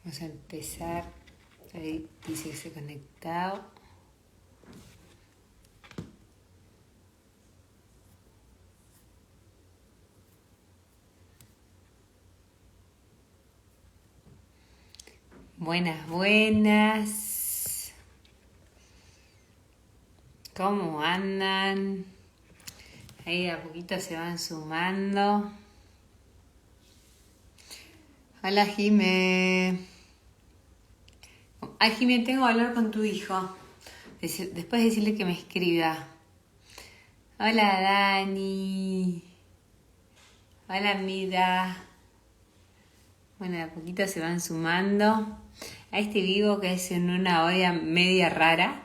Vamos a empezar. Ahí dice que se ha conectado. Buenas, buenas. ¿Cómo andan? Ahí de a poquito se van sumando. Hola, Jime. Ay, Jime, tengo que hablar con tu hijo. Después decirle que me escriba. Hola, Dani. Hola, Mida. Bueno, de a poquito se van sumando a este vivo que es en una hora media rara.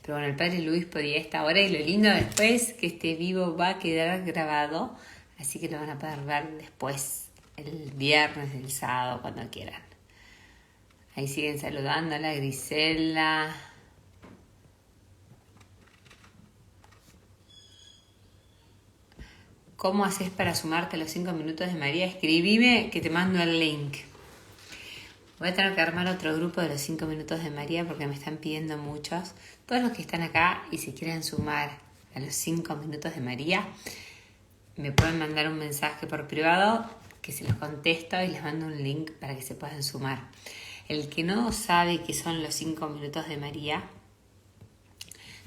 Pero bueno, el padre Luis podía esta hora y lo lindo después que este vivo va a quedar grabado. Así que lo van a poder ver después, el viernes, el sábado, cuando quieran. Ahí siguen saludando a la Grisela. ¿Cómo haces para sumarte a los 5 minutos de María? Escribime que te mando el link. Voy a tener que armar otro grupo de los 5 minutos de María porque me están pidiendo muchos. Todos los que están acá y se quieren sumar a los 5 minutos de María, me pueden mandar un mensaje por privado que se los contesto y les mando un link para que se puedan sumar. El que no sabe qué son los 5 minutos de María,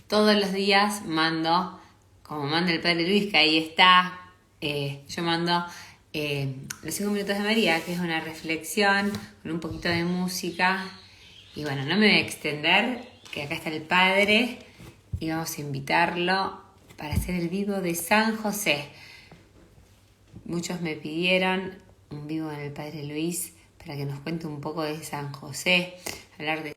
todos los días mando, como manda el padre Luis, que ahí está, yo mando los 5 minutos de María, que es una reflexión con un poquito de música. Y bueno, no me voy a extender, que acá está el padre y vamos a invitarlo para hacer el vivo de San José. Muchos me pidieron un vivo en el padre Luis para que nos cuente un poco de San José, hablar de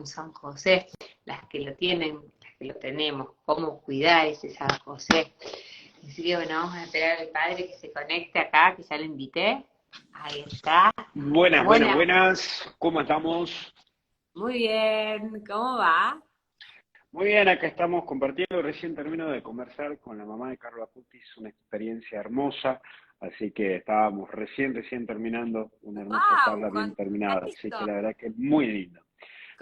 San José, las que lo tienen, las que lo tenemos, cómo cuidar ese San José. Así que bueno, vamos a esperar al padre que se conecte acá, que ya lo invité. Ahí está. Buenas, buenas, Buenas. buenas. ¿Cómo estamos? Muy bien, ¿cómo va? Muy bien, acá estamos compartiendo. Recién termino de conversar con la mamá de Carlos Acutis, una experiencia hermosa. Así que estábamos recién terminando una hermosa ¡Wow! charla bien Contá terminada. Así que esto, la verdad que muy lindo.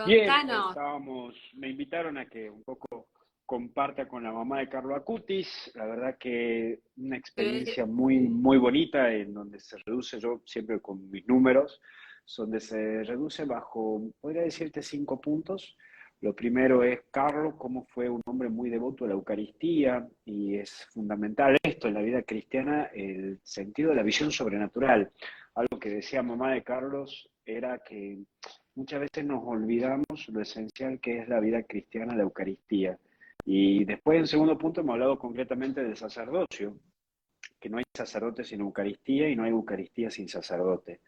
Bien, contanos. me invitaron a que un poco comparta con la mamá de Carlos Acutis. La verdad que una Pero, experiencia muy bonita en donde se reduce, yo siempre con mis números, donde se reduce bajo, podría decirte 5 puntos. Lo primero es Carlos, cómo fue un hombre muy devoto a la Eucaristía y es fundamental esto en la vida cristiana, el sentido de la visión sobrenatural. Algo que decía mamá de Carlos era que muchas veces nos olvidamos lo esencial que es la vida cristiana, la Eucaristía. Y después, en segundo punto, hemos hablado concretamente del sacerdocio, que no hay sacerdote sin Eucaristía y no hay Eucaristía sin sacerdote.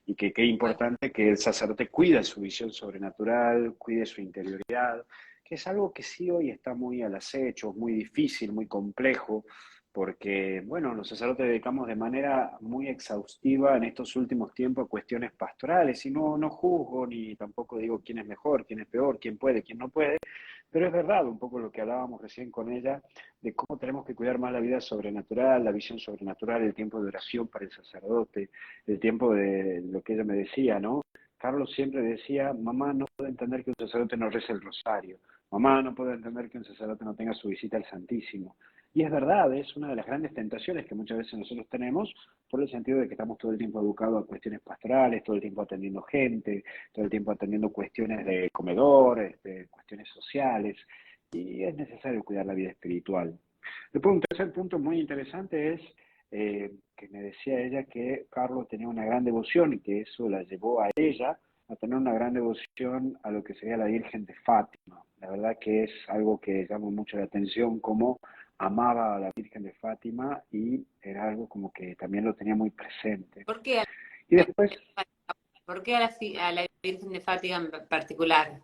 Y que qué importante que el sacerdote cuide su visión sobrenatural, cuide su interioridad, que es algo que sí hoy está muy al acecho, muy difícil, muy complejo, porque, bueno, los sacerdotes dedicamos de manera muy exhaustiva en estos últimos tiempos a cuestiones pastorales, y no juzgo ni tampoco digo quién es mejor, quién es peor, quién puede, quién no puede, pero es verdad un poco lo que hablábamos recién con ella, de cómo tenemos que cuidar más la vida sobrenatural, la visión sobrenatural, el tiempo de oración para el sacerdote, el tiempo de lo que ella me decía, ¿no? Carlos siempre decía, mamá no puede entender que un sacerdote no rece el rosario, mamá no puede entender que un sacerdote no tenga su visita al Santísimo. Y es verdad, es una de las grandes tentaciones que muchas veces nosotros tenemos por el sentido de que estamos todo el tiempo educados a cuestiones pastorales, todo el tiempo atendiendo gente, todo el tiempo atendiendo cuestiones de comedor, cuestiones sociales, y es necesario cuidar la vida espiritual. Después, un tercer punto muy interesante es que me decía ella que Carlos tenía una gran devoción y que eso la llevó a ella a tener una gran devoción a lo que sería la Virgen de Fátima. La verdad que es algo que llama mucho la atención, cómo amaba a la Virgen de Fátima y era algo como que también lo tenía muy presente. ¿por qué Y después a la Virgen de Fátima en particular?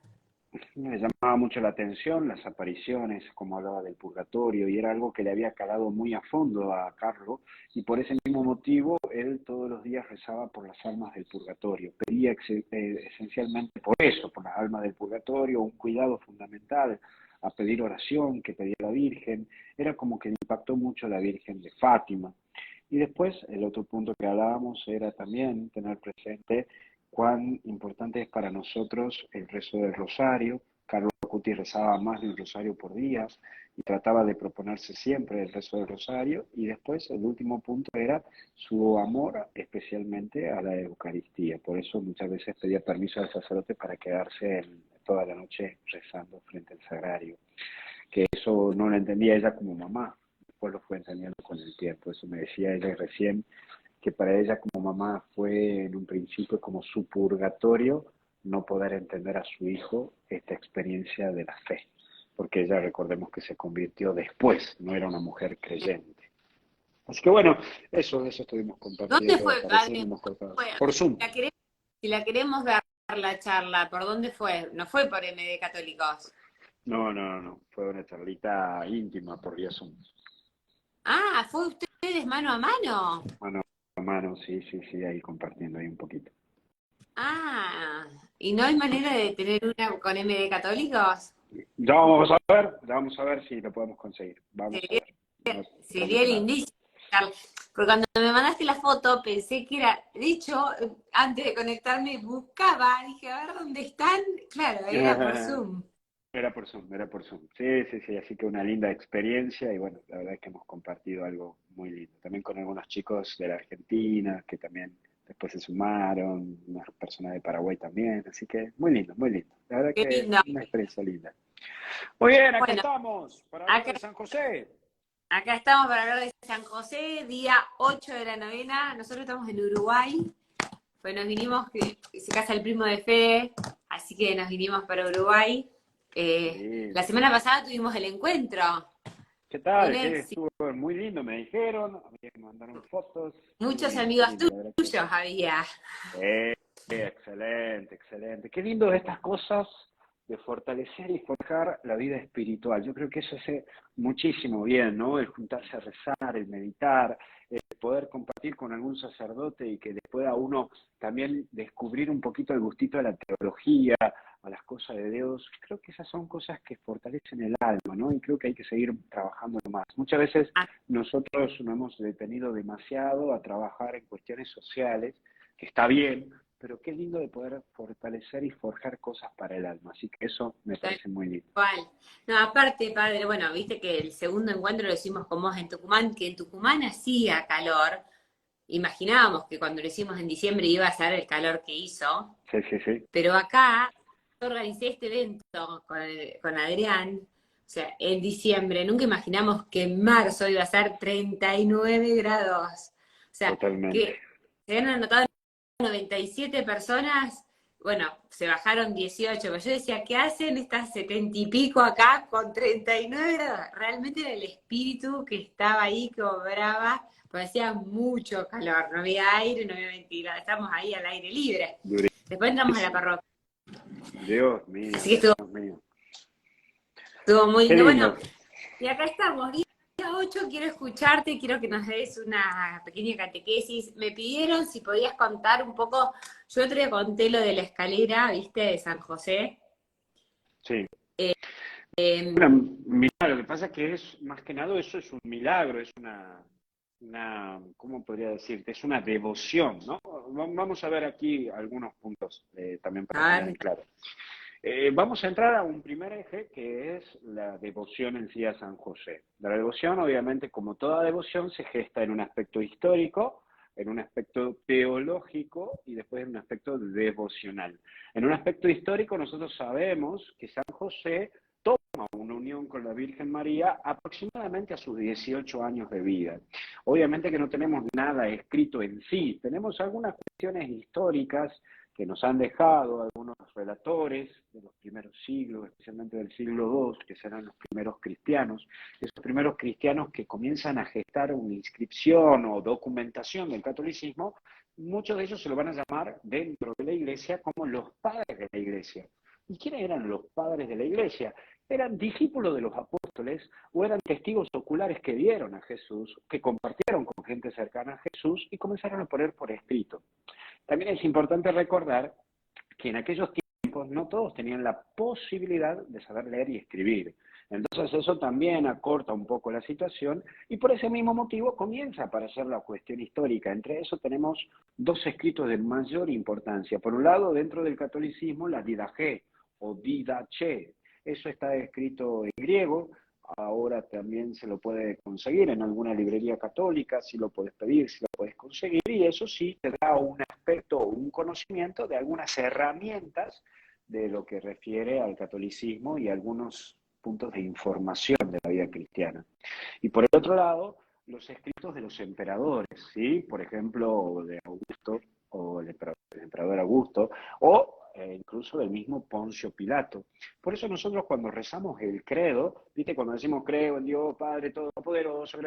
me llamaba mucho la atención las apariciones, como hablaba del purgatorio, y era algo que le había calado muy a fondo a Carlos, y por ese mismo motivo él todos los días rezaba por las almas del purgatorio. Pedía esencialmente por eso, por las almas del purgatorio, un cuidado fundamental a pedir oración que pedía la Virgen, era como que impactó mucho la Virgen de Fátima. Y después el otro punto que hablábamos era también tener presente cuán importante es para nosotros el rezo del rosario. Carlos Acutis rezaba más de un rosario por día y trataba de proponerse siempre el rezo del rosario. Y después el último punto era su amor especialmente a la Eucaristía. Por eso muchas veces pedía permiso al sacerdote para quedarse toda la noche rezando frente al sagrario. Que eso no lo entendía ella como mamá, después lo fue entendiendo con el tiempo. Eso me decía ella recién, que para ella como mamá fue en un principio como su purgatorio no poder entender a su hijo esta experiencia de la fe, porque ella, recordemos que se convirtió después, no era una mujer creyente. Así que bueno, eso estuvimos ¿Dónde compartiendo, fue, parece que padre? hemos cortado. Fue, Por Zoom. si la queremos ver la charla, ¿por dónde fue? No fue por MD Católicos. No, fue una charlita íntima por vía Zoom. Ah, ¿fue ustedes mano a mano? Mano a mano, sí, ahí compartiendo ahí un poquito. Ah, ¿y no hay manera de tener una con MD Católicos? Ya vamos a ver si lo podemos conseguir. Vamos a Sería, ver. No sería prometo nada. lindísimo. Porque cuando me mandaste la foto pensé que era, de hecho, antes de conectarme buscaba, dije, a ver dónde están. Claro, era por Zoom. Era por Zoom. Sí, así que una linda experiencia y bueno, la verdad es que hemos compartido algo muy lindo. También con algunos chicos de la Argentina que también después se sumaron, unas personas de Paraguay también, así que muy lindo, muy lindo. La verdad Qué que lindo. una experiencia linda. Muy bien, acá Bueno, estamos para hablar acá, de San José. acá estamos para hablar de San José, día 8 de la novena. Nosotros estamos en Uruguay. Pues nos vinimos, que se casa el primo de Fede, así que nos vinimos para Uruguay. La Lindo. semana pasada tuvimos el encuentro. ¿Qué Fue un tal? ¿Qué éxito. estuvo muy lindo? Me dijeron, me mandaron fotos. Muchos Qué amigos lindo, la verdad que. tuyos había. Excelente. Qué lindo estas cosas de fortalecer y forjar la vida espiritual. Yo creo que eso hace muchísimo bien, ¿no? El juntarse a rezar, el meditar, el poder compartir con algún sacerdote y que le pueda a uno también descubrir un poquito el gustito a la teología, a las cosas de Dios. Creo que esas son cosas que fortalecen el alma, ¿no? Y creo que hay que seguir trabajando más. Muchas veces Ah, nosotros nos hemos detenido demasiado a trabajar en cuestiones sociales, que está bien, pero qué lindo de poder fortalecer y forjar cosas para el alma. Así que eso me tal parece muy lindo. cual. No, aparte, padre, bueno, viste que el segundo encuentro lo hicimos con vos en Tucumán, que en Tucumán hacía calor. Imaginábamos que cuando lo hicimos en diciembre iba a ser el calor que hizo, Sí. pero acá yo organicé este evento con Adrián, o sea, en diciembre, nunca imaginamos que en marzo iba a ser 39 grados. O sea, Totalmente. que se habían anotado 97 personas, bueno, se bajaron 18, pero yo decía, ¿qué hacen estas 70 y pico acá con 39 grados? Realmente era el espíritu que estaba ahí, que obraba, porque hacía mucho calor, no había aire, no había ventilador, estamos ahí al aire libre. Después entramos a la Durísimo. parroquia. Dios mío, Así que Dios mío. estuvo muy Qué lindo. Bueno, lindo. y acá estamos, día 8, quiero escucharte, quiero que nos des una pequeña catequesis. Me pidieron si podías contar un poco, yo otro día conté lo de la escalera, viste, de San José. Sí. Eh, Bueno, mira, lo que pasa es que es, más que nada, eso es un milagro, es ¿cómo podría decirte? Es una devoción, ¿no? Vamos a ver aquí algunos puntos también para a tener en ver, claro. Vamos a entrar a un primer eje que es la devoción en sí a San José. La devoción, obviamente, como toda devoción, se gesta en un aspecto histórico, en un aspecto teológico y después en un aspecto devocional. En un aspecto histórico, nosotros sabemos que San José toma una unión con la Virgen María aproximadamente a sus 18 años de vida. Obviamente que no tenemos nada escrito en sí, tenemos algunas cuestiones históricas que nos han dejado algunos relatores de los primeros siglos, especialmente del siglo II, que serán los primeros cristianos, esos primeros cristianos que comienzan a gestar una inscripción o documentación del catolicismo, muchos de ellos se lo van a llamar dentro de la iglesia como los padres de la iglesia. ¿Y quiénes eran los padres de la iglesia? Eran discípulos de los apóstoles o eran testigos oculares que vieron a Jesús, que compartieron con gente cercana a Jesús y comenzaron a poner por escrito. También es importante recordar que en aquellos tiempos no todos tenían la posibilidad de saber leer y escribir. Entonces eso también acorta un poco la situación y por ese mismo motivo comienza a aparecer la cuestión histórica. Entre eso tenemos dos escritos de mayor importancia. Por un lado, dentro del catolicismo, la Didache o Didache. Eso está escrito en griego, ahora también se lo puede conseguir en alguna librería católica, si lo puedes pedir, si lo puedes conseguir, y eso sí te da un aspecto, un conocimiento de algunas herramientas de lo que refiere al catolicismo y algunos puntos de información de la vida cristiana. Y por el otro lado, los escritos de los emperadores, ¿sí? Por ejemplo, de Augusto, o el emperador Augusto, o incluso del mismo Poncio Pilato. Por eso nosotros cuando rezamos el credo, ¿viste? Cuando decimos creo en Dios Padre Todopoderoso,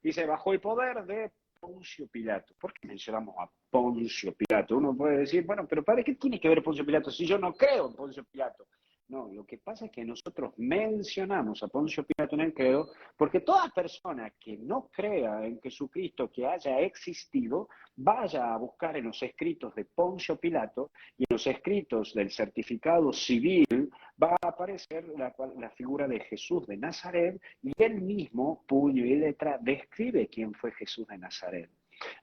dice bajo el poder de Poncio Pilato. ¿Por qué mencionamos a Poncio Pilato? Uno puede decir, bueno, pero padre, ¿qué tiene que ver Poncio Pilato si yo no creo en Poncio Pilato? No, lo que pasa es que nosotros mencionamos a Poncio Pilato en el credo porque toda persona que no crea en Jesucristo que haya existido, vaya a buscar en los escritos de Poncio Pilato y en los escritos del certificado civil va a aparecer la figura de Jesús de Nazaret y él mismo, puño y letra, describe quién fue Jesús de Nazaret.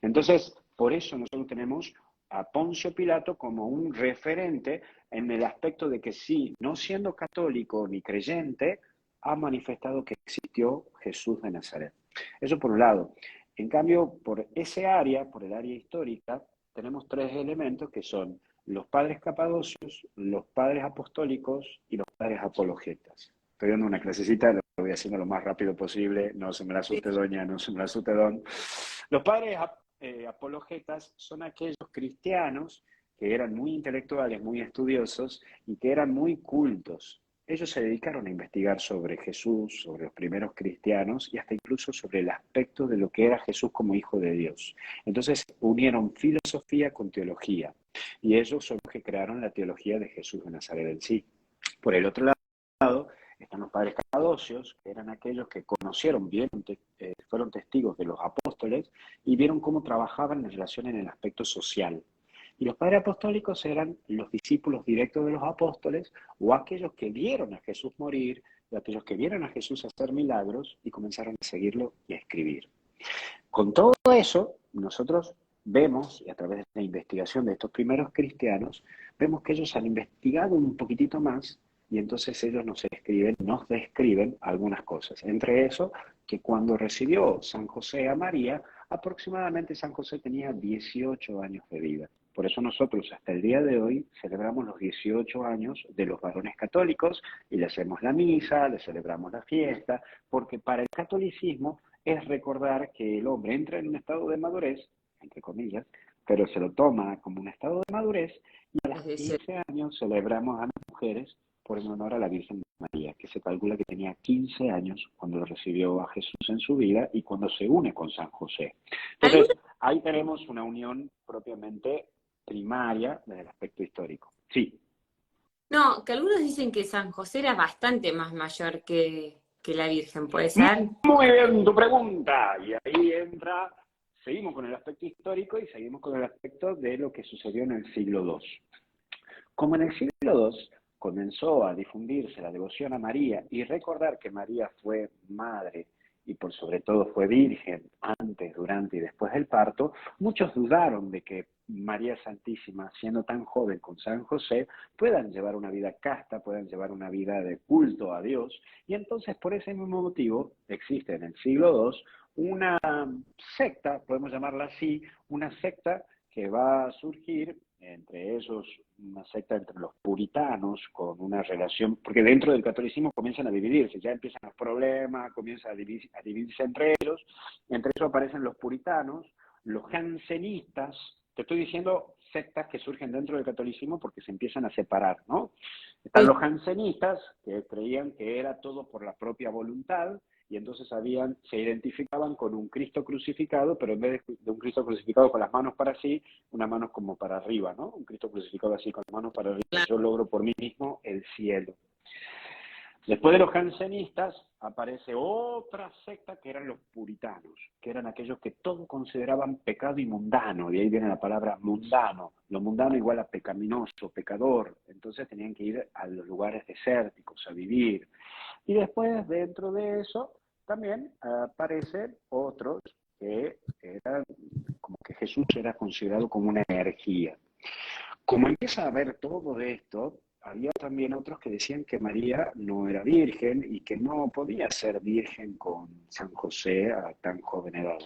Entonces, por eso nosotros tenemos a Poncio Pilato como un referente en el aspecto de que sí, no siendo católico ni creyente, ha manifestado que existió Jesús de Nazaret. Eso por un lado. En cambio, por ese área, por el área histórica, tenemos tres elementos que son los padres capadocios, los padres apostólicos y los padres apologetas. Estoy dando una clasecita, lo voy haciendo lo más rápido posible, no se me la asuste doña, no se me la asuste don. Los padres apologetas son aquellos cristianos que eran muy intelectuales, muy estudiosos y que eran muy cultos. Ellos se dedicaron a investigar sobre Jesús, sobre los primeros cristianos y hasta incluso sobre el aspecto de lo que era Jesús como hijo de Dios. Entonces unieron filosofía con teología y ellos son los que crearon la teología de Jesús de Nazaret en sí. Por el otro lado están los padres capadocios, que eran aquellos que conocieron bien, fueron testigos de los apóstoles y vieron cómo trabajaban en relación en el aspecto social. Y los padres apostólicos eran los discípulos directos de los apóstoles o aquellos que vieron a Jesús morir, o aquellos que vieron a Jesús hacer milagros y comenzaron a seguirlo y a escribir. Con todo eso, nosotros vemos, y a través de la investigación de estos primeros cristianos, vemos que ellos han investigado un poquitito más y entonces ellos nos describen algunas cosas. Entre eso, que cuando recibió San José a María, aproximadamente San José tenía 18 años de vida. Por eso nosotros hasta el día de hoy celebramos los 18 años de los varones católicos y le hacemos la misa, le celebramos la fiesta, porque para el catolicismo es recordar que el hombre entra en un estado de madurez, entre comillas, pero se lo toma como un estado de madurez y a los 15 años celebramos a las mujeres por en honor a la Virgen María, que se calcula que tenía 15 años cuando recibió a Jesús en su vida y cuando se une con San José. Entonces, ahí tenemos una unión propiamente primaria desde el aspecto histórico. Sí. No, que algunos dicen que San José era bastante más mayor que la Virgen, ¿puede ser? Muy bien tu pregunta. Y ahí seguimos con el aspecto histórico y seguimos con el aspecto de lo que sucedió en el siglo II. Como en el siglo II comenzó a difundirse la devoción a María y recordar que María fue madre y por sobre todo fue virgen antes, durante y después del parto, muchos dudaron de que María Santísima, siendo tan joven con San José, puedan llevar una vida casta, puedan llevar una vida de culto a Dios. Y entonces, por ese mismo motivo, existe en el siglo II una secta, podemos llamarla así, una secta que va a surgir, entre ellos una secta entre los puritanos, con una relación, porque dentro del catolicismo comienzan a dividirse, ya empiezan los problemas, comienza a dividirse entre ellos aparecen los puritanos, los jansenistas, te estoy diciendo sectas que surgen dentro del catolicismo porque se empiezan a separar, ¿no? Están los jansenistas, que creían que era todo por la propia voluntad, y entonces se identificaban con un Cristo crucificado, pero en vez de un Cristo crucificado con las manos para así, unas manos como para arriba, ¿no? Un Cristo crucificado así con las manos para arriba. Yo logro por mí mismo el cielo. Después de los jansenistas aparece otra secta que eran los puritanos, que eran aquellos que todo consideraban pecado y mundano, de ahí viene la palabra mundano. Lo mundano igual a pecaminoso, pecador, entonces tenían que ir a los lugares desérticos a vivir. Y después, dentro de eso, también aparecen otros que eran como que Jesús era considerado como una energía. Como empieza a ver todo esto, había también otros que decían que María no era virgen y que no podía ser virgen con San José a tan joven edad.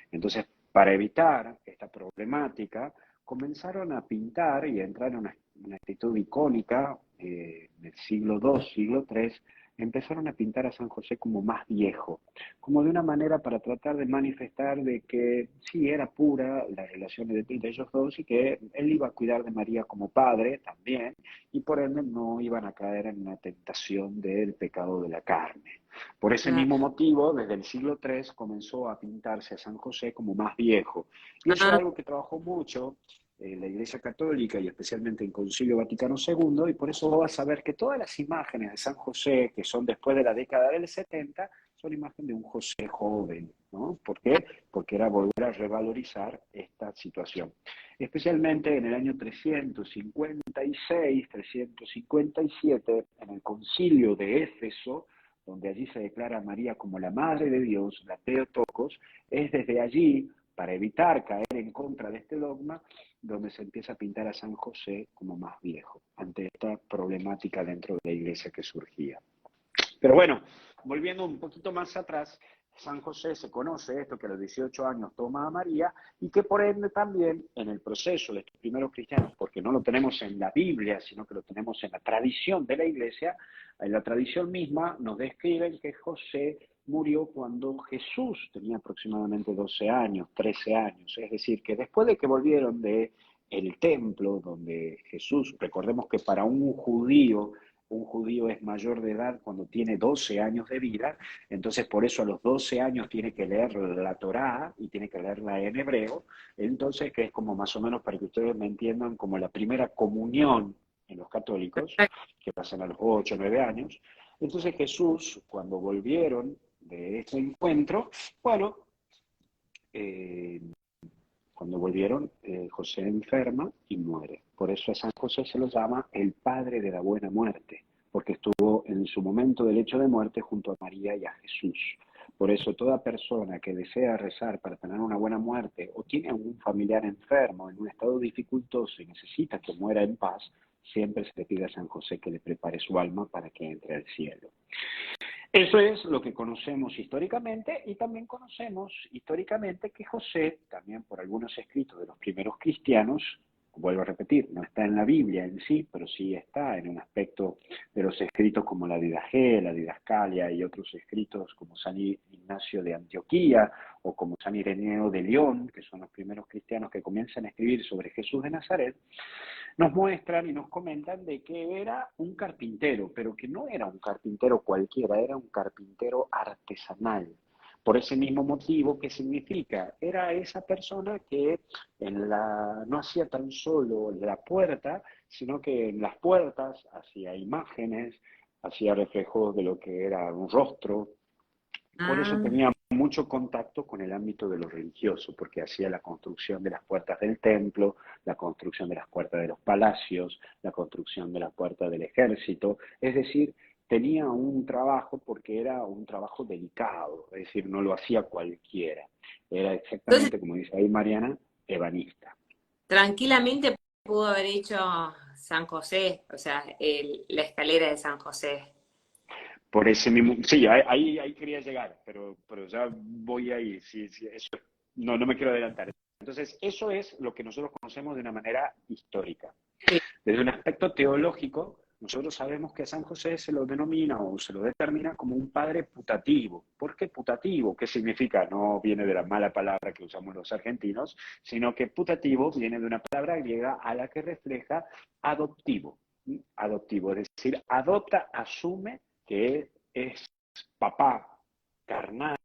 Entonces, para evitar esta problemática, comenzaron a pintar y a entrar en una actitud icónica del siglo II, siglo III, empezaron a pintar a San José como más viejo, como de una manera para tratar de manifestar de que sí era pura la relación de ellos dos y que él iba a cuidar de María como padre también, y por ende no iban a caer en una tentación del pecado de la carne. Por ese mismo motivo, desde el siglo III comenzó a pintarse a San José como más viejo. Y eso es algo que trabajó mucho la Iglesia Católica y especialmente el Concilio Vaticano II, y por eso vos vas a ver que todas las imágenes de San José, que son después de la década del 70, son imágenes de un José joven, ¿no? ¿Por qué? Porque era volver a revalorizar esta situación. Especialmente en el año 356, 357, en el Concilio de Éfeso, donde allí se declara a María como la Madre de Dios, la Theotokos, es desde allí, para evitar caer en contra de este dogma, donde se empieza a pintar a San José como más viejo, ante esta problemática dentro de la iglesia que surgía. Pero bueno, volviendo un poquito más atrás, San José se conoce esto, que a los 18 años toma a María, y que por ende también en el proceso de estos primeros cristianos, porque no lo tenemos en la Biblia, sino que lo tenemos en la tradición de la iglesia, en la tradición misma nos describen que José murió cuando Jesús tenía aproximadamente 12 años, 13 años, es decir, que después de que volvieron de el templo donde Jesús, recordemos que para un judío es mayor de edad cuando tiene 12 años de vida, entonces por eso a los 12 años tiene que leer la Torá y tiene que leerla en hebreo, entonces que es como más o menos para que ustedes me entiendan como la primera comunión en los católicos, que pasan a los 8 o 9 años. Entonces Jesús, cuando volvieron de este encuentro, bueno, cuando volvieron, José enferma y muere. Por eso a San José se lo llama el padre de la buena muerte, porque estuvo en su momento del lecho de muerte junto a María y a Jesús. Por eso toda persona que desea rezar para tener una buena muerte o tiene algún familiar enfermo en un estado dificultoso y necesita que muera en paz, siempre se le pide a San José que le prepare su alma para que entre al cielo. Eso es lo que conocemos históricamente, y también conocemos históricamente que José, también por algunos escritos de los primeros cristianos, vuelvo a repetir, no está en la Biblia en sí, pero sí está en un aspecto de los escritos como la Didaché, la Didascalia y otros escritos como San Ignacio de Antioquía o como San Ireneo de León, que son los primeros cristianos que comienzan a escribir sobre Jesús de Nazaret, nos muestran y nos comentan de que era un carpintero, pero que no era un carpintero cualquiera, era un carpintero artesanal. Por ese mismo motivo, ¿qué significa? Era esa persona que no hacía tan solo la puerta, sino que en las puertas hacía imágenes, hacía reflejos de lo que era un rostro. Por eso tenía mucho contacto con el ámbito de lo religioso, porque hacía la construcción de las puertas del templo, la construcción de las puertas de los palacios, la construcción de las puertas del ejército, es decir, tenía un trabajo porque era un trabajo delicado, es decir, no lo hacía cualquiera, era Entonces, exactamente como dice ahí Mariana, ebanista. tranquilamente pudo haber hecho San José, o sea, la escalera de San José. Por ese mismo, sí, ahí quería llegar, pero ya voy ahí, sí, sí, eso, no me quiero adelantar. Entonces, eso es lo que nosotros conocemos de una manera histórica. Sí. Desde un aspecto teológico, nosotros sabemos que a San José se lo denomina o se lo determina como un padre putativo. ¿Por qué putativo? ¿Qué significa? No viene de la mala palabra que usamos los argentinos, sino que putativo viene de una palabra griega a la que refleja adoptivo. Adoptivo, es decir, adopta, asume que es papá carnal,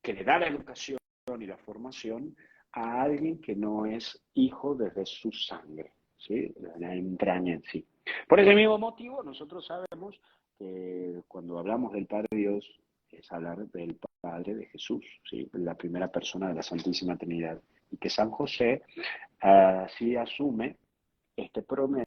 que le da la educación y la formación a alguien que no es hijo desde su sangre, ¿sí? La entraña en sí. Por ese mismo motivo, nosotros sabemos que cuando hablamos del Padre Dios es hablar del Padre de Jesús, ¿sí? La primera persona de la Santísima Trinidad. Y que San José así asume este problema,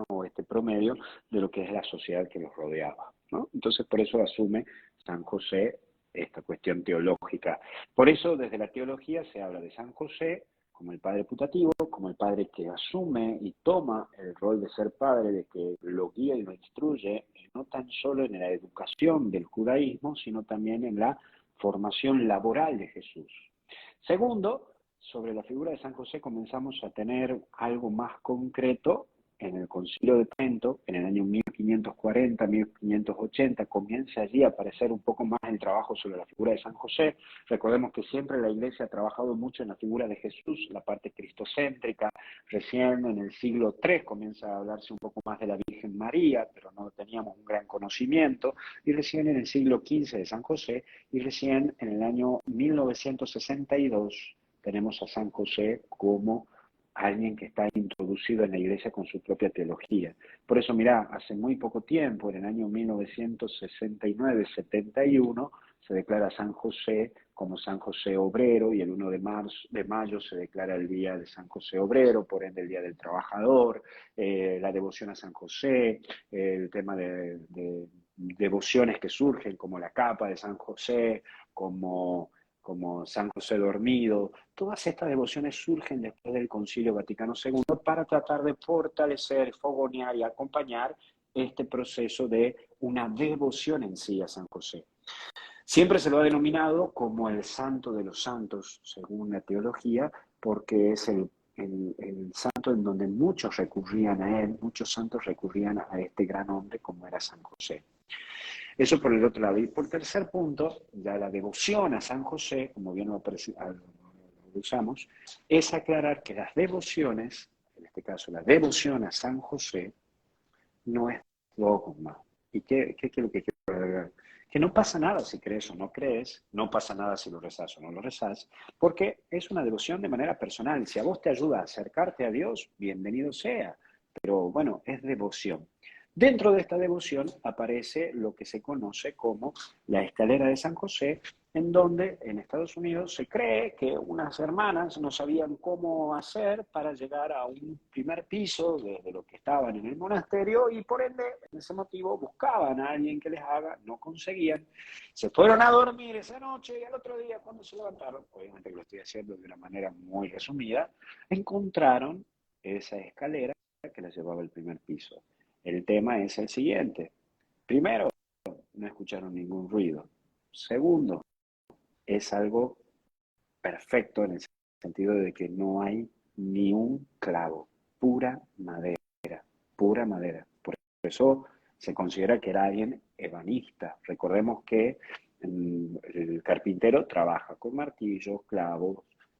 o este promedio de lo que es la sociedad que los rodeaba, ¿no? Entonces, por eso asume San José esta cuestión teológica. Por eso, desde la teología se habla de San José como el padre putativo, como el padre que asume y toma el rol de ser padre, de que lo guía y lo instruye, no tan solo en la educación del judaísmo, sino también en la formación laboral de Jesús. Segundo, sobre la figura de San José comenzamos a tener algo más concreto en el Concilio de Trento, en el año 1540, 1580, comienza allí a aparecer un poco más el trabajo sobre la figura de San José. Recordemos que siempre la Iglesia ha trabajado mucho en la figura de Jesús, la parte cristocéntrica. Recién en el siglo III comienza a hablarse un poco más de la Virgen María, pero no teníamos un gran conocimiento. Y recién en el siglo XV de San José, y recién en el año 1962 tenemos a San José como alguien que está introducido en la Iglesia con su propia teología. Por eso, mirá, hace muy poco tiempo, en el año 1969-71, se declara San José como San José Obrero, y el 1 de mayo se declara el Día de San José Obrero, por ende el Día del Trabajador, la devoción a San José, el tema de devociones que surgen, como la capa de San José, como San José Dormido. Todas estas devociones surgen después del Concilio Vaticano II para tratar de fortalecer, fogonear y acompañar este proceso de una devoción en sí a San José. Siempre se lo ha denominado como el santo de los santos, según la teología, porque es el santo en donde muchos recurrían a él, muchos santos recurrían a este gran hombre como era San José. Eso por el otro lado. Y por tercer punto, ya la devoción a San José, como bien lo usamos, es aclarar que las devociones, en este caso la devoción a San José, no es dogma. ¿Y qué es lo que quiero agregar? Que no pasa nada si crees o no crees, no pasa nada si lo rezas o no lo rezas, porque es una devoción de manera personal. Si a vos te ayuda a acercarte a Dios, bienvenido sea. Pero bueno, es devoción. Dentro de esta devoción aparece lo que se conoce como la escalera de San José, en donde en Estados Unidos se cree que unas hermanas no sabían cómo hacer para llegar a un primer piso desde lo que estaban en el monasterio, y por ende, en ese motivo, buscaban a alguien que les haga, no conseguían, se fueron a dormir esa noche, y al otro día cuando se levantaron, obviamente que lo estoy haciendo de una manera muy resumida, encontraron esa escalera que les llevaba al primer piso. El tema es el siguiente. Primero, no escucharon ningún ruido. Segundo, es algo perfecto en el sentido de que no hay ni un clavo, pura madera, pura madera. Por eso se considera que era alguien ebanista. Recordemos que el carpintero trabaja con martillos, clavos,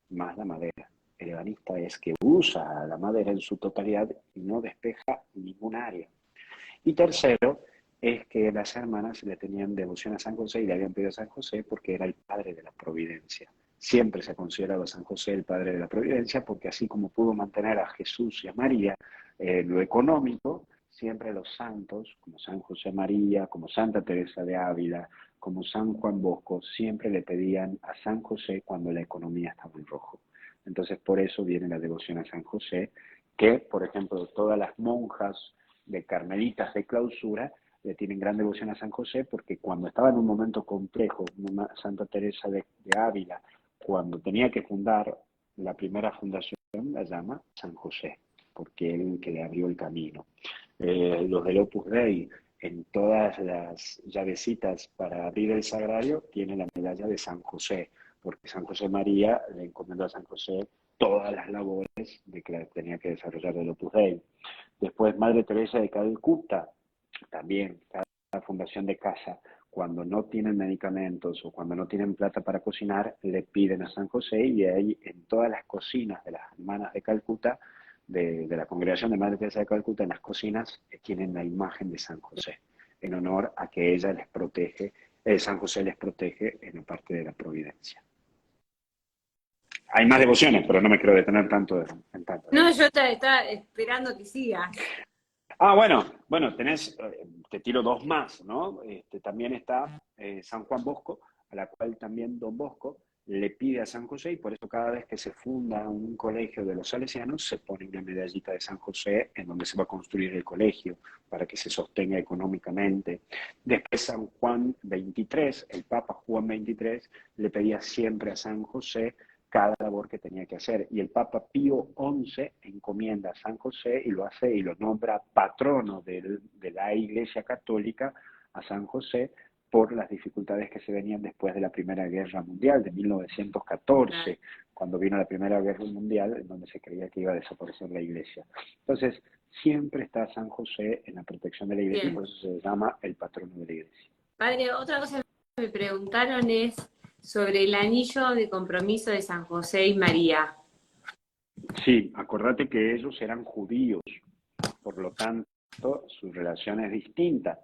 más la madera. El ebanista es que usa la madera en su totalidad y no despeja ningún área. Y tercero, es que las hermanas le tenían devoción a San José y le habían pedido a San José porque era el padre de la providencia. Siempre se ha considerado a San José el padre de la providencia, porque así como pudo mantener a Jesús y a María lo económico, siempre los santos, como San José María, como Santa Teresa de Ávila, como San Juan Bosco, siempre le pedían a San José cuando la economía estaba en rojo. Entonces, por eso viene la devoción a San José, que, por ejemplo, todas las monjas de carmelitas de clausura le tienen gran devoción a San José, porque cuando estaba en un momento complejo, Santa Teresa de Ávila, cuando tenía que fundar la primera fundación, la llama San José, porque él que le abrió el camino. Los del Opus Dei, en todas las llavecitas para abrir el sagrario, tienen la medalla de San José, porque San José María le encomendó a San José todas las labores de que tenía que desarrollar el Opus Dei. Después, Madre Teresa de Calcuta, también, cada fundación de casa, cuando no tienen medicamentos o cuando no tienen plata para cocinar, le piden a San José, y ahí en todas las cocinas de las hermanas de Calcuta, de la congregación de Madre Teresa de Calcuta, en las cocinas tienen la imagen de San José, en honor a que ella les protege, San José les protege en la parte de la providencia. Hay más devociones, pero no me quiero detener tanto en tanto. No, yo estaba esperando que sigas. Bueno, tenés, te tiro dos más, ¿no? También está San Juan Bosco, a la cual también Don Bosco le pide a San José, y por eso cada vez que se funda un colegio de los salesianos se pone una medallita de San José en donde se va a construir el colegio para que se sostenga económicamente. Después San Juan XXIII, el Papa Juan XXIII, le pedía siempre a San José cada labor que tenía que hacer. Y el Papa Pío XI encomienda a San José y lo hace y lo nombra patrono de la Iglesia Católica a San José por las dificultades que se venían después de la Primera Guerra Mundial, de 1914, cuando vino la Primera Guerra Mundial, en donde se creía que iba a desaparecer la Iglesia. Entonces, siempre está San José en la protección de la Iglesia, y Bien. por eso se llama el patrono de la Iglesia. Padre, otra cosa que me preguntaron es sobre el anillo de compromiso de San José y María. Sí, acordate que ellos eran judíos, por lo tanto, su relación es distinta.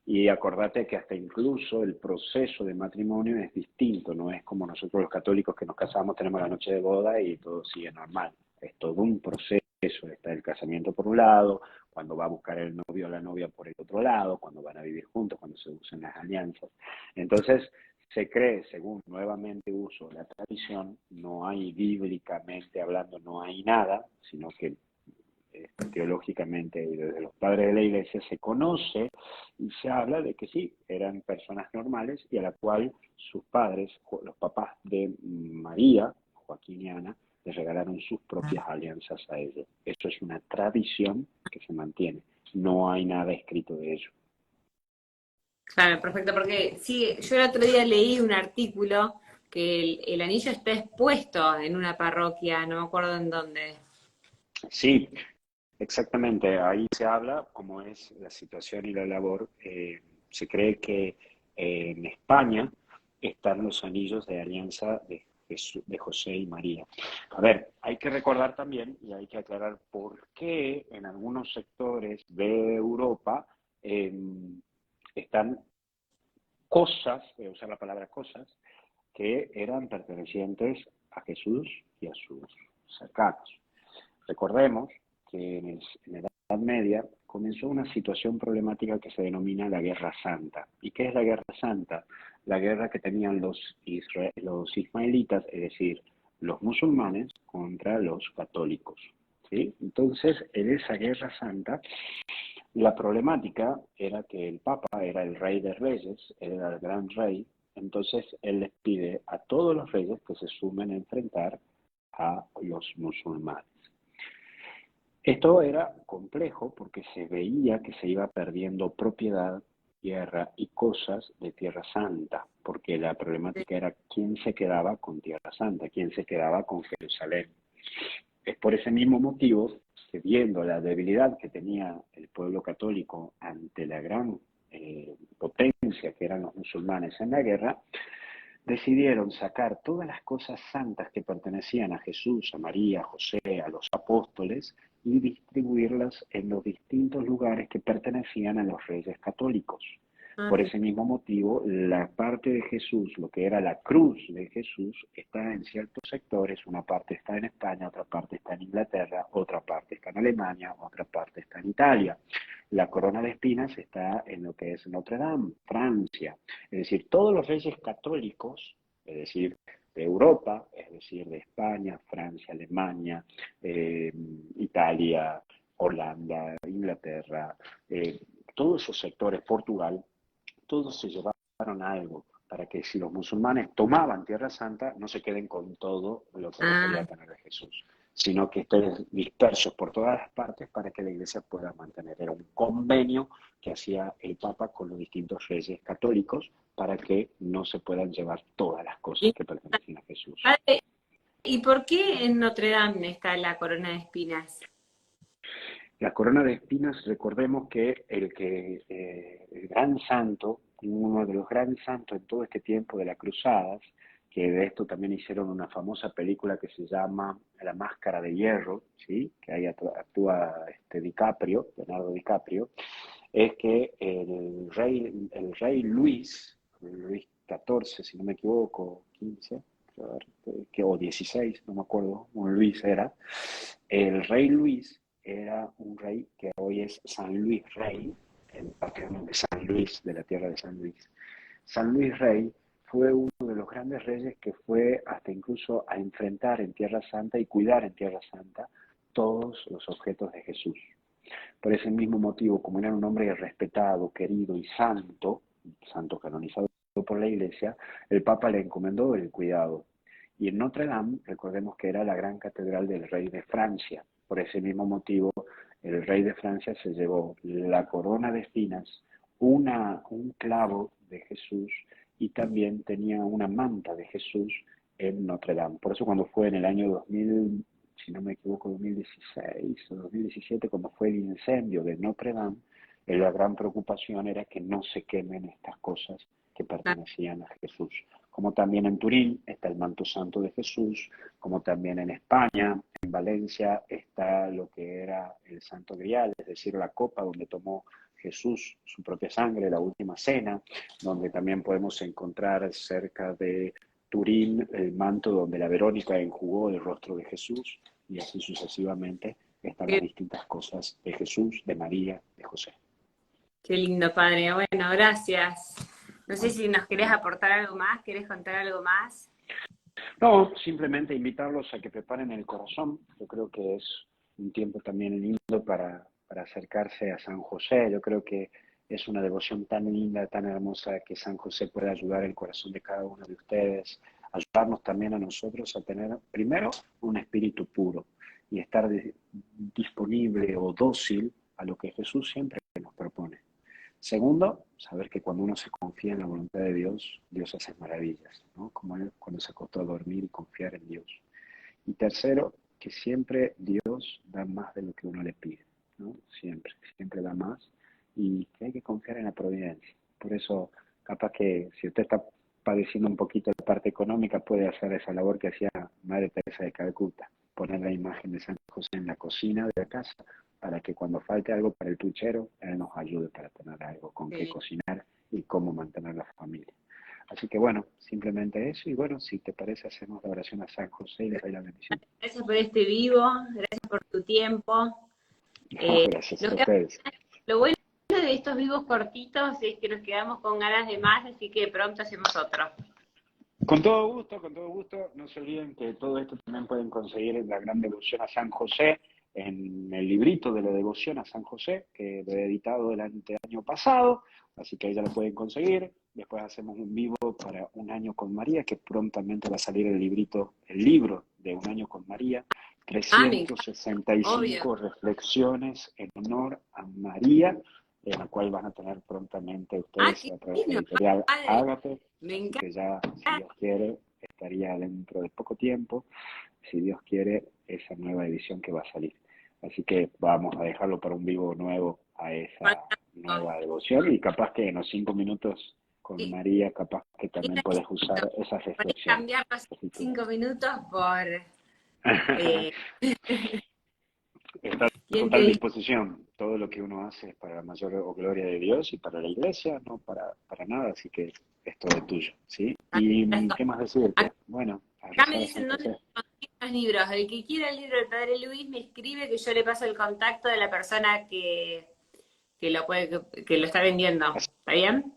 Y acordate que hasta incluso el proceso de matrimonio es distinto, no es como nosotros los católicos que nos casamos, tenemos la noche de boda y todo sigue normal. Es todo un proceso, está el casamiento por un lado, cuando va a buscar el novio o la novia por el otro lado, cuando van a vivir juntos, cuando se usan las alianzas. Entonces, se cree, según nuevamente uso la tradición, no hay bíblicamente hablando, no hay nada, sino que teológicamente y desde los padres de la iglesia se conoce y se habla de que sí, eran personas normales y a la cual sus padres, los papás de María, Joaquín y Ana, les regalaron sus propias alianzas a ellos. Esto es una tradición que se mantiene, no hay nada escrito de ello. Claro, perfecto, porque sí, yo el otro día leí un artículo que el anillo está expuesto en una parroquia, no me acuerdo en dónde. Sí, exactamente, ahí se habla cómo es la situación y la labor. Se cree que en España están los anillos de alianza de José y María. A ver, hay que recordar también y hay que aclarar por qué en algunos sectores de Europa eh, están cosas, voy a usar la palabra cosas, que eran pertenecientes a Jesús y a sus cercanos. Recordemos que en la Edad Media comenzó una situación problemática que se denomina la Guerra Santa. ¿Y qué es la Guerra Santa? La guerra que tenían los ismaelitas, es decir, los musulmanes contra los católicos. ¿Sí? Entonces, en esa Guerra Santa, la problemática era que el Papa era el rey de reyes, era el gran rey, entonces él les pide a todos los reyes que se sumen a enfrentar a los musulmanes. Esto era complejo porque se veía que se iba perdiendo propiedad, tierra y cosas de Tierra Santa, porque la problemática era quién se quedaba con Tierra Santa, quién se quedaba con Jerusalén. Es por ese mismo motivo que, viendo la debilidad que tenía el pueblo católico ante la gran potencia que eran los musulmanes en la guerra, decidieron sacar todas las cosas santas que pertenecían a Jesús, a María, a José, a los apóstoles, y distribuirlas en los distintos lugares que pertenecían a los reyes católicos. Ah, Por ese mismo motivo, la parte de Jesús, lo que era la cruz de Jesús, está en ciertos sectores. Una parte está en España, otra parte está en Inglaterra, otra parte está en Alemania, otra parte está en Italia. La corona de espinas está en lo que es Notre Dame, Francia. Es decir, todos los reyes católicos, es decir, de Europa, es decir, de España, Francia, Alemania, Italia, Holanda, Inglaterra, todos esos sectores, Portugal, todos se llevaron algo para que si los musulmanes tomaban Tierra Santa, no se queden con todo lo que podía tener de Jesús, sino que estén dispersos por todas las partes para que la iglesia pueda mantener. Era un convenio que hacía el Papa con los distintos reyes católicos para que no se puedan llevar todas las cosas y, que pertenecen a Jesús. padre, ¿y por qué en Notre Dame está la corona de espinas? La corona de espinas, recordemos que el gran santo, uno de los grandes santos en todo este tiempo de las cruzadas, que de esto también hicieron una famosa película que se llama La Máscara de Hierro, ¿sí? Que ahí actúa DiCaprio, Leonardo DiCaprio, es que el rey Luis XIV, si no me equivoco, 15, o 16, no me acuerdo, un Luis era, el rey Luis era un rey que hoy hoy es San Luis Rey, el patrono de San Luis, de la tierra de San Luis. San Luis Rey fue uno de los grandes reyes que fue hasta incluso a enfrentar en Tierra Santa y cuidar en Tierra Santa todos los objetos de Jesús. Por ese mismo motivo, como era un hombre respetado, querido y santo, santo canonizado por la Iglesia, el Papa le encomendó el cuidado. Y en Notre Dame, recordemos que era la gran catedral del rey de Francia. Por ese mismo motivo, el rey de Francia se llevó la corona de espinas, un clavo de Jesús y también tenía una manta de Jesús en Notre Dame. Por eso cuando fue en el año 2000, si no me equivoco, 2016 o 2017, cuando fue el incendio de Notre Dame, la gran preocupación era que no se quemen estas cosas que pertenecían a Jesús. Como también en Turín está el manto santo de Jesús, como también en España, en Valencia, está lo que era el Santo Grial, es decir, la copa donde tomó Jesús su propia sangre, la última cena, donde también podemos encontrar cerca de Turín el manto donde la Verónica enjugó el rostro de Jesús, y así sucesivamente están las distintas cosas de Jesús, de María, de José. Qué lindo, padre. Bueno, gracias. No sé si nos querés aportar algo más, querés contar algo más. No, simplemente invitarlos a que preparen el corazón. Yo creo que es un tiempo también lindo para acercarse a San José. Yo creo que es una devoción tan linda, tan hermosa, que San José puede ayudar el corazón de cada uno de ustedes, ayudarnos también a nosotros a tener, primero, un espíritu puro y estar disponible o dócil a lo que Jesús siempre nos propone. Segundo, saber que cuando uno se confía en la voluntad de Dios, Dios hace maravillas, ¿no? Como él cuando se acostó a dormir y confiar en Dios. Y tercero, que siempre Dios da más de lo que uno le pide, ¿no? Siempre, siempre da más y que hay que confiar en la providencia. Por eso, capaz que si usted está padeciendo un poquito la parte económica, puede hacer esa labor que hacía Madre Teresa de Calcuta, poner la imagen de San José en la cocina de la casa, para que cuando falte algo para el puchero, él nos ayude para tener algo con qué cocinar y cómo mantener la familia. Así que bueno, simplemente eso. Y bueno, si te parece, hacemos la oración a San José y le doy la bendición. Gracias por este vivo, gracias por tu tiempo. Gracias a ustedes. Lo bueno de estos vivos cortitos es que nos quedamos con ganas de más, así que pronto hacemos otro. Con todo gusto, con todo gusto. No se olviden que todo esto también pueden conseguir en la gran devoción a San José, en el librito de la devoción a San José, que lo he editado el año pasado, así que ahí ya lo pueden conseguir. Después hacemos un vivo para Un Año con María, que prontamente va a salir el libro de Un Año con María, 365 reflexiones en honor a María, en la cual van a tener prontamente ustedes a través de la editorial Ágape. Así que ya, si Dios quiere, estaría dentro de poco tiempo, si Dios quiere, esa nueva edición que va a salir. Así que vamos a dejarlo para un vivo nuevo a esa nueva devoción y capaz que en los 5 minutos con María, capaz que también puedes usar esas reflexiones. Puedes cambiar los 5 minutos por... Está a total disposición. Todo lo que uno hace es para la mayor gloria de Dios y para la iglesia, no para nada, así que es todo tuyo, ¿sí? ¿Y qué más decirte? Bueno, acá me dicen dónde conseguir los libros. El que quiera el libro del Padre Luis me escribe que yo le paso el contacto de la persona que lo está vendiendo. ¿Está bien?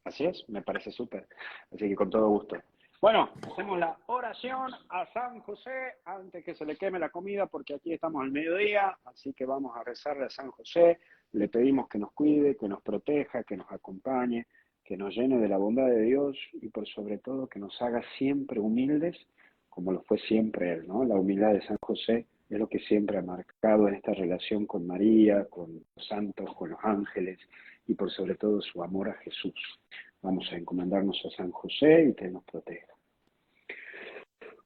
Así es, me parece súper. Así que con todo gusto. Bueno, hacemos la oración a San José antes que se le queme la comida, porque aquí estamos al mediodía, así que vamos a rezarle a San José. Le pedimos que nos cuide, que nos proteja, que nos acompañe, que nos llene de la bondad de Dios y por sobre todo que nos haga siempre humildes, como lo fue siempre él, ¿no? La humildad de San José es lo que siempre ha marcado en esta relación con María, con los santos, con los ángeles y por sobre todo su amor a Jesús. Vamos a encomendarnos a San José y que nos proteja.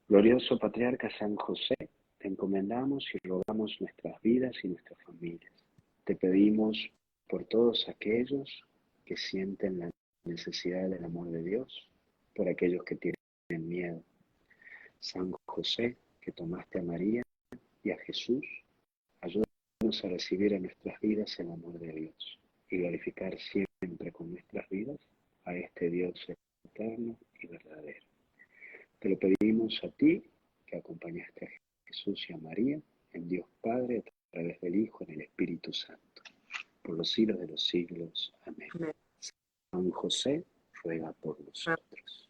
Glorioso Patriarca San José, te encomendamos y rogamos nuestras vidas y nuestras familias. Te pedimos por todos aquellos que sienten la necesidad del amor de Dios, por aquellos que tienen miedo. San José, que tomaste a María y a Jesús, ayúdanos a recibir en nuestras vidas el amor de Dios y glorificar siempre con nuestras vidas a este Dios eterno y verdadero. Te lo pedimos a ti, que acompañaste a Jesús y a María, en Dios Padre, a través del Hijo, en el Espíritu Santo. por los siglos de los siglos. Amén. Amén. San José, ruega por nosotros.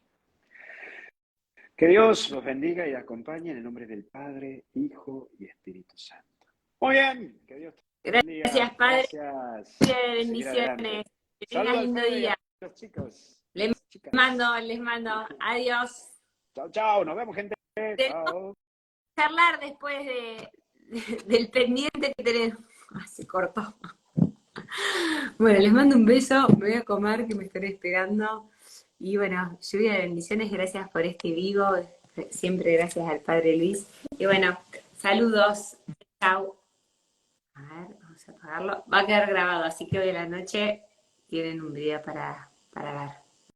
Que Dios los bendiga y acompañe en el nombre del Padre, Hijo y Espíritu Santo. Muy bien, que Dios te bendiga. Gracias, Padre. Gracias. Bendiciones. Que tengas Saludos lindo al Fede y día. a los chicos. Les Chicas. les mando. Adiós. Chao, chao. Nos vemos, gente. Tenemos Chao. que charlar después del pendiente que tenemos. Se cortó. Bueno, les mando un beso. Me voy a comer, que me estaré esperando. Y bueno, lluvia de bendiciones. Gracias por este vivo. Siempre gracias al Padre Luis. Y bueno, saludos. Chao. A ver, vamos a apagarlo. Va a quedar grabado, así que hoy a la noche tienen un video para ver.